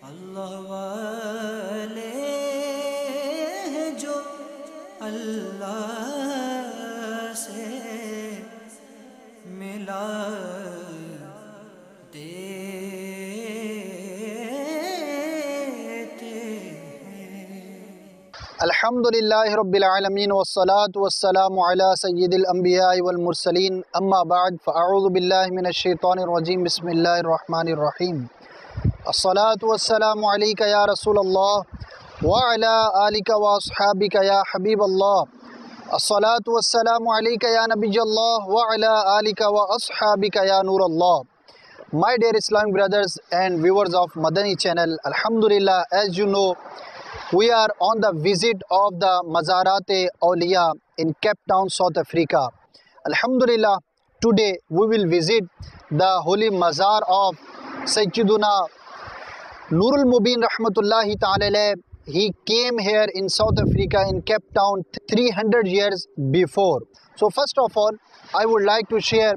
अल्लाह वाले हैं जो अल्लाह से मिला देते हैं। अल्हम्दुलिल्लाहि रब्बिल आलमीन वस्सलातु वस्सलामु अला सय्यिदिल अंबिया'i वल मुरसलीन अम्मा बाद फ़अऊज़ु बिल्लाहि मिनश शैतानिर रजीम बिस्मिल्लाहिर रहमानिर रहीम। अस्सलातु वस्सलामु अलैका या रसूलल्लाह व अला आलिका व अस्हाबिका या हबीबल्लाह। अस्सलातु वस्सलामु अलैका या नबियल्लाह व अला आलिका व अस्हाबिका या नूरल्लाह। My dear Islamic brothers and viewers of Madani channel, Alhamdulillah, as you know, we are on the visit of the Mazarat-e-Awliya in Cape Town, South Africa. Alhamdulillah, today we will visit the holy Mazar of Sayyiduna Nurul Mubin Rahmatullahi Ta'ala. He came here in South Africa in Cape Town 300 years before. So first of all, I would like to share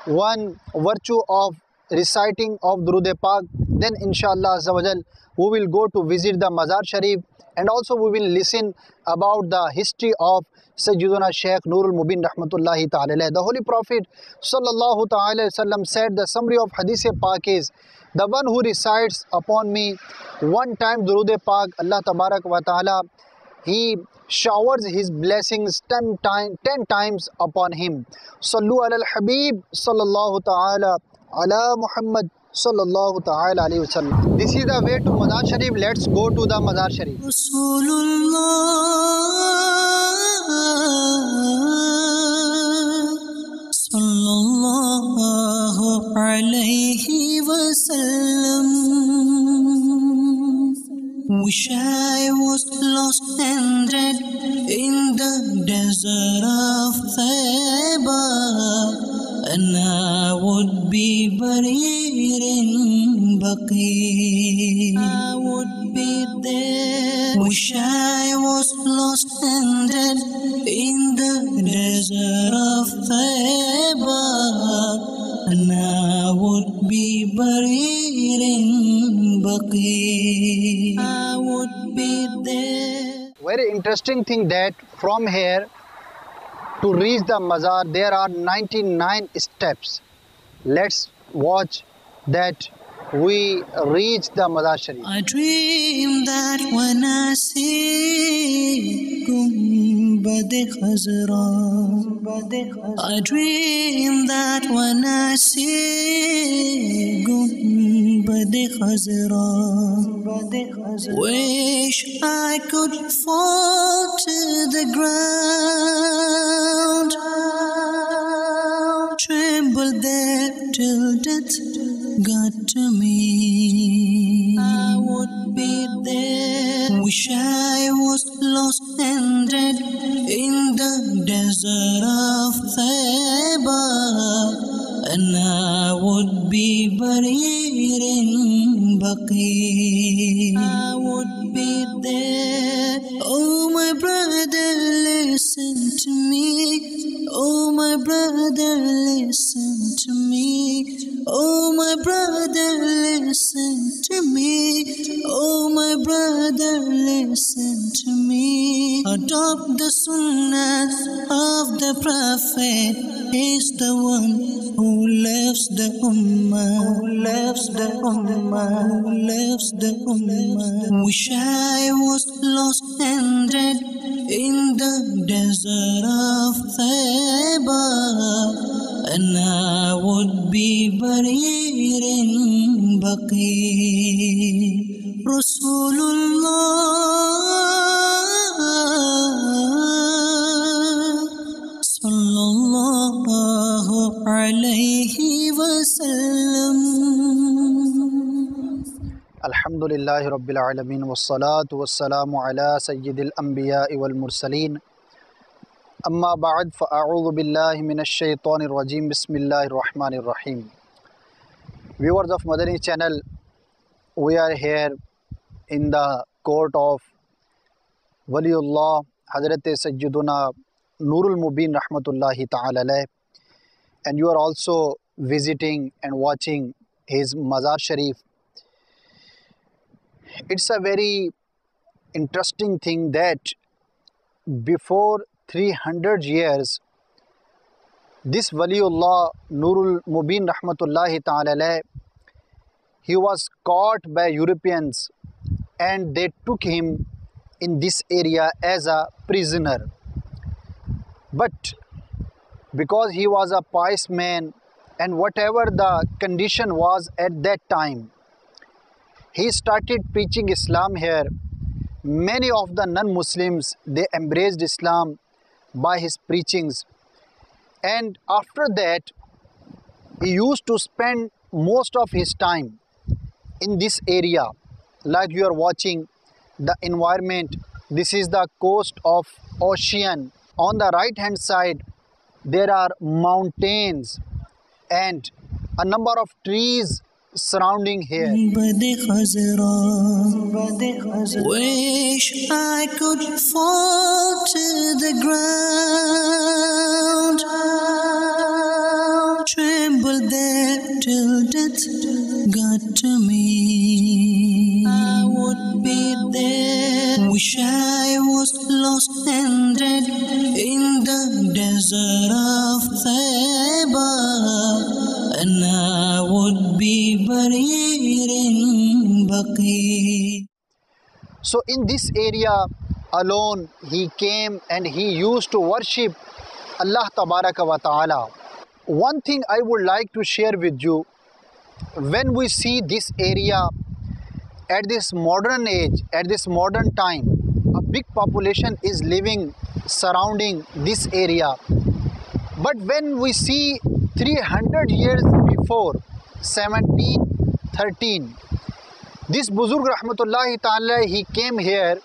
one virtue of reciting of Durood Pak. Then inshallah Azawajal, we will go to visit the Mazar Sharif, and also we will listen about the history of Sayyiduna Shaykh Nurul Mubin Rahmatullahi Ta'ala. The Holy Prophet Sallallahu Ta'ala Wasallam said, the summary of Hadith Pak is, the one who recites upon me one time Durood Pak, Allah Tabarak wa Ta'ala, He showers His blessings 10 times upon him. Sallu ala al-Habib Sallallahu Ta'ala ala Muhammad Sallallahu Ta'ala alayhi wa sallam. This is the way to Mazar Sharif. Let's go to the Mazar Sharif. Sallallahu alayhi wa sallam. Wish I was lost and dead in the desert of Theba, and I would be buried in Baqi. I would be there. Wish I was lost and dead in the desert of Theba, and I would be buried in Baqi. I would be there. Very interesting thing that from here to reach the Mazar there are 99 steps. Let's watch that we reach the Mazar Sharif. I dream that when I see Gumbad-e Khazra, I dream that when I see Gumbad-e Khazra, wish I could fall to the ground, tremble there till death got to me. I would be there. Wish I was lost and dead in the desert of Theba, and I would be buried in Baqi. I would be there. Oh my brother, listen to me. Oh my brother, listen to me. Oh my brother, listen to me. Oh my brother, listen to me. Adopt the sunnah of the Prophet. He's the one who loves the ummah, who loves the ummah, who loves the ummah. Wish I was lost and dead in the desert of Theba, and I would be buried in Baqi. Rasulullah Sallallahu alayhi wa sallam. Alhamdulillahi Rabbil Alameen wassalatu wassalamu ala Sayyidil Anbiya'i wal Mursaleen. Amma ba'd fa'a'udhu billahi minash shaitanir rajim. Bismillahir Rahmanir Rahim. Viewers of Madani channel, we are here in the court of Waliullah Hazrat Sayyiduna Nurul Mubin Rahmatullahi Ta'ala alayh, and you are also visiting and watching his Mazar Sharif. It's a very interesting thing that before 300 years, this Waliullah Nurul Mubin Rahmatullahi Ta'ala, he was caught by Europeans and they took him in this area as a prisoner. But because he was a pious man and whatever the condition was at that time, he started preaching Islam here. Many of the non-Muslims, they embraced Islam by his preachings. And after that, he used to spend most of his time in this area. Like you are watching the environment, this is the coast of ocean. On the right hand side, there are mountains and a number of trees surrounding here. Wish I could fall to the ground, tremble there till death got to me. I would be there. Wish I was lost and dead in the desert of Theba, and I would be buried in Baqi. So in this area alone, he came and he used to worship Allah Tabaraka wa Ta'ala. One thing I would like to share with you, when we see this area at this modern age, at this modern time, a big population is living surrounding this area. But when we see 300 years before, 1713, this Buzurg Rahmatullahi Ta'ala, he came here.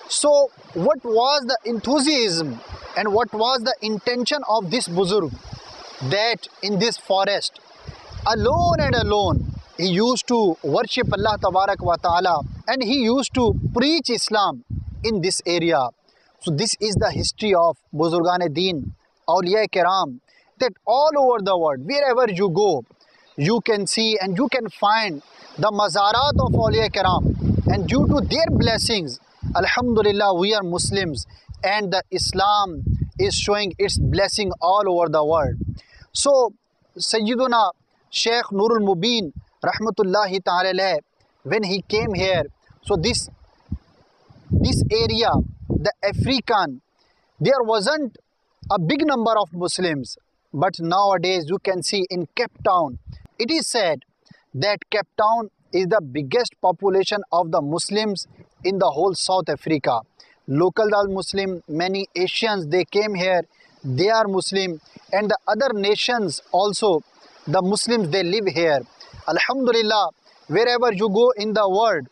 So what was the enthusiasm and what was the intention of this Buzurg? That in this forest, alone and alone, he used to worship Allah Tabarak wa Ta'ala and he used to preach Islam in this area. So this is the history of Buzurgan-e-Deen, Awliya Kiram, that all over the world, wherever you go, you can see and you can find the mazarat of Awliya Kiram. And due to their blessings, Alhamdulillah, we are Muslims and the Islam is showing its blessing all over the world. So Sayyiduna Sheikh Nurul Mubin Rahmatullahi Ta'ala, when he came here, so this area, the African, there wasn't a big number of Muslims, but nowadays you can see in Cape Town, it is said that Cape Town is the biggest population of the Muslims in the whole South Africa. Local are Muslim, many Asians, they came here, they are Muslim, and the other nations also, the Muslims, they live here. Alhamdulillah, wherever you go in the world,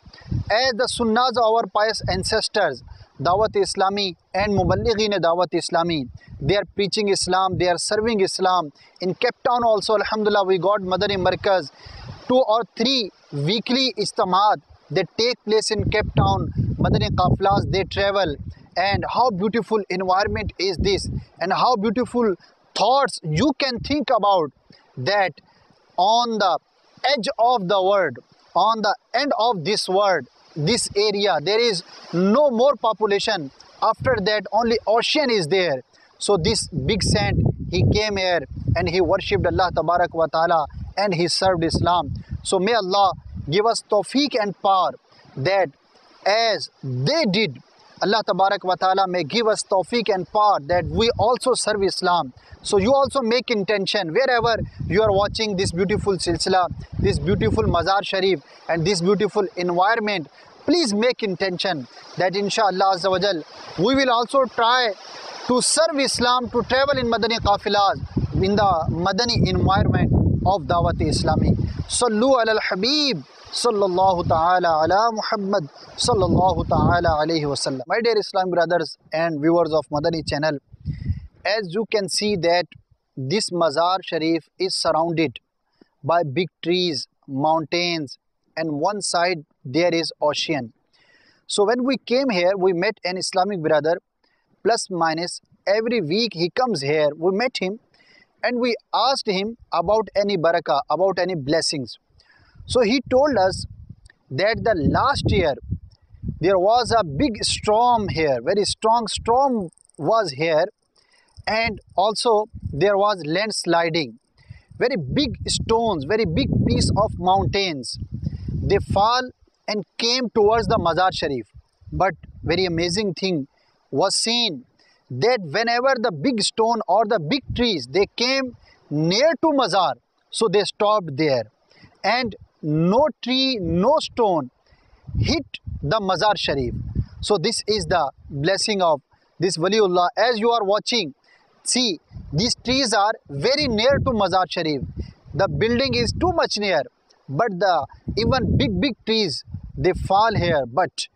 as the Sunnahs of our pious ancestors, Dawat Islami and Muballighin Dawat Islami, they are preaching Islam, they are serving Islam. In Cape Town also, Alhamdulillah, we got Madani Markaz, 2 or 3 weekly Ijtimaat, they take place in Cape Town. Madani Qaflas, they travel, and how beautiful environment is this, and how beautiful thoughts you can think about that on the edge of the world, on the end of this world, this area, there is no more population. After that, only ocean is there. So this big saint, he came here and he worshipped Allah Tabarak wa Ta'ala and he served Islam. So may Allah give us tawfiq and power that as they did, Allah Tabarak wa Ta'ala may give us tawfiq and power that we also serve Islam. So you also make intention wherever you are watching this beautiful silsila, this beautiful Mazar Sharif and this beautiful environment. Please make intention that inshallah Azza wa Jal, we will also try to serve Islam, to travel in Madani Qafilas, in the Madani environment of Dawat Islami. Sallu ala al-Habib, sallallahu ta'ala ala Muhammad, sallallahu ta'ala alayhi wasallam. My dear Islam brothers and viewers of Madani channel, as you can see that this Mazar Sharif is surrounded by big trees, mountains, and one side there is ocean. So when we came here, we met an Islamic brother, plus minus every week he comes here. We met him and we asked him about any barakah, about any blessings. So he told us that the last year there was a big storm here, very strong storm was here, and also there was landsliding. Very big stones, very big piece of mountains, they fall and came towards the Mazar Sharif. But very amazing thing was seen, that whenever the big stone or the big trees they came near to Mazar, so they stopped there, and no tree, no stone hit the Mazar Sharif. So this is the blessing of this Waliullah. As you are watching, see, these trees are very near to Mazar Sharif. The building is too much near, but the even big trees they fall here, but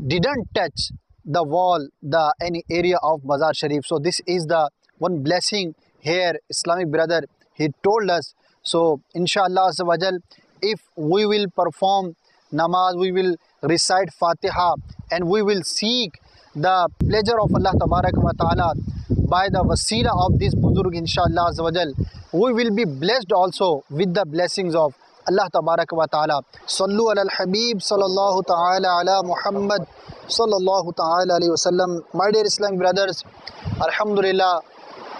didn't touch the wall, the any area of Mazar Sharif. So this is the one blessing here, Islamic brother, he told us. So inshallah Azza wa Jal, if we will perform namaz, we will recite Fatiha, and we will seek the pleasure of Allah Tabarak wa Ta'ala by the wasila of this Buzurg, inshallah Azza wa Jal, we will be blessed also with the blessings of Allah Tabarak wa Ta'ala. Sallu ala al-Habib sallallahu ta'ala ala Muhammad sallallahu ta'ala alayhi wasallam. My dear Islamic brothers, Alhamdulillah,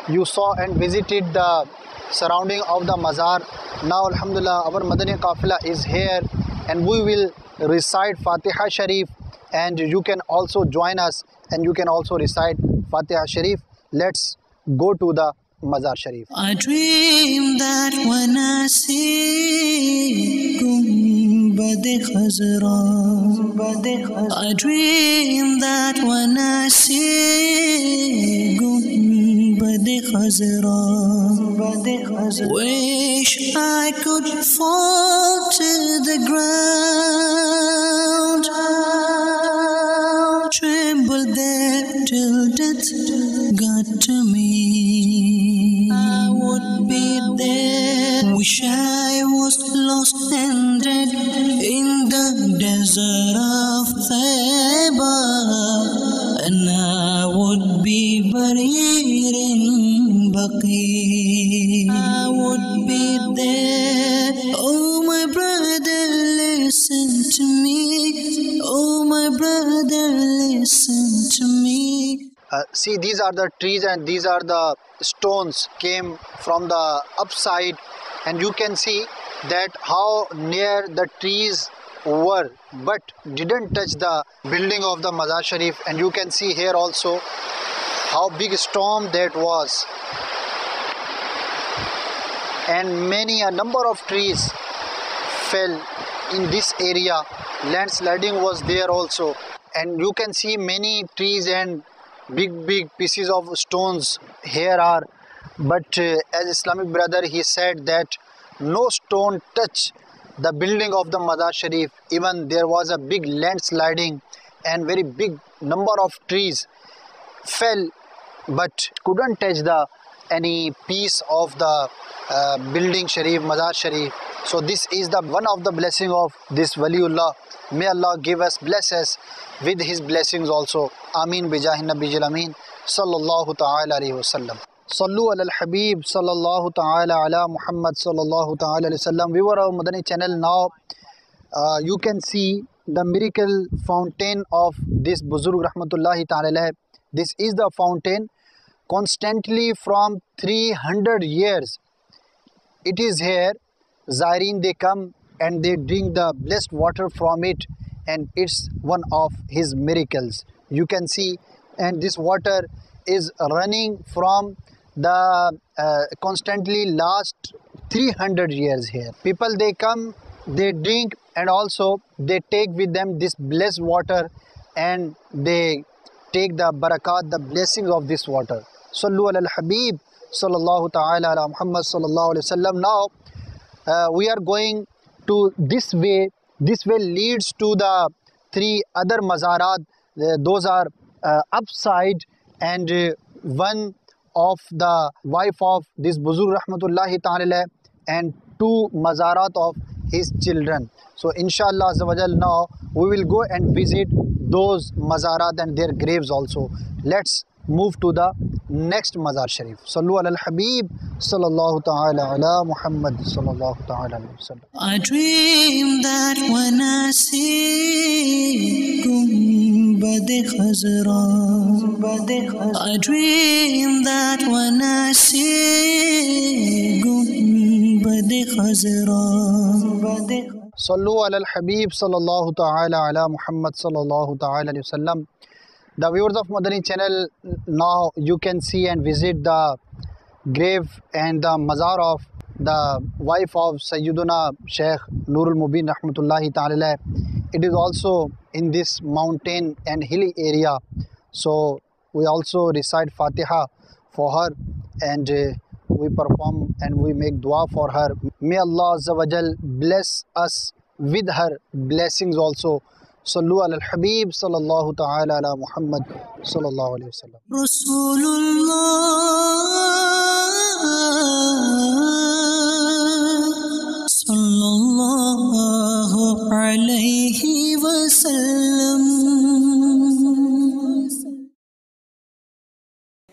you saw and visited the surrounding of the Mazar. Now Alhamdulillah, our Madani Qafila is here, and we will recite Fatiha Sharif, and you can also join us and you can also recite Fatiha Sharif. Let's go to the Mazar Sharif. I dream that when I see Gumbad-e Khazra, I dream that when I see Gumbad-e Khazra, wish I could fall to the ground, tremble there till death got to me. I would be there, wish I was lost and dead in the desert of Theba, and I would be buried in Baqi. I would be there. Oh my brother, listen to me. Oh my brother, listen to me. See, these are the trees and these are the stones came from the upside, and you can see that how near the trees were, but didn't touch the building of the Mazar Sharif. And you can see here also how big storm that was, and a number of trees fell in this area. Landsliding was there also, and you can see many trees and big pieces of stones here are, but as Islamic brother he said that no stone touched the building of the Mazar Sharif. Even there was a big landsliding and very big number of trees fell, but couldn't touch the any piece of the building Sharif, Mazar Sharif. So this is the one of the blessing of this Waliullah. May Allah give us, bless us with his blessings also. Ameen bijahi Nabiyil Ameen sallallahu ta'ala alayhi wasallam. Sallu ala al-Habib sallallahu ta'ala ala Muhammad sallallahu ta'ala alayhi wasallam. Viewer of Madani channel, now you can see the miracle fountain of this Buzurg rahmatullahi ta'ala. This is the fountain constantly from 300 years. It is here. Zaireen, they come and they drink the blessed water from it, and it's one of his miracles. You can see, and this water is running from the constantly last 300 years here. People, they come, they drink, and also they take with them this blessed water, and they take the barakat, the blessings of this water. Sallu ala al-Habib sallallahu ta'ala ala Muhammad sallallahu alayhi wasallam. Now we are going to this way. This way leads to the three other mazarat. Those are upside, and one of the wife of this Buzurg rahmatullahi ta'ala, and two mazarat of his children. So inshallah azza wa jal, now we will go and visit those mazarat and their graves also. Let's move to the next Mazar Sharif. Sallu ala al-Habib sallallahu ta'ala ala Muhammad sallallahu ta'ala alayhi wa sallam. I dream that when I see Gumbad-e Khazra, I dream that when I see Gumbad-e Khazra. Sallu ala al-Habib sallallahu ta'ala ala Muhammad sallallahu ta'ala alayhi wa sallam. The viewers of Madani channel, now you can see and visit the grave and the mazar of the wife of Sayyiduna Sheikh Nurul Mubin Rahmatullahi Ta'ala. It is also in this mountain and hilly area. So we also recite Fatiha for her, and we perform and we make dua for her. May Allah Azza wa Jal bless us with her blessings also. Sallu ala al-Habib sallallahu ta'ala ala Muhammad sallallahu alayhi wa sallam. Rasulullah sallallahu alayhi wa sallam.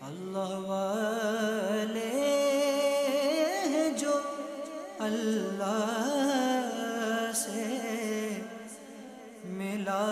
Allah wale jo Allah से मिला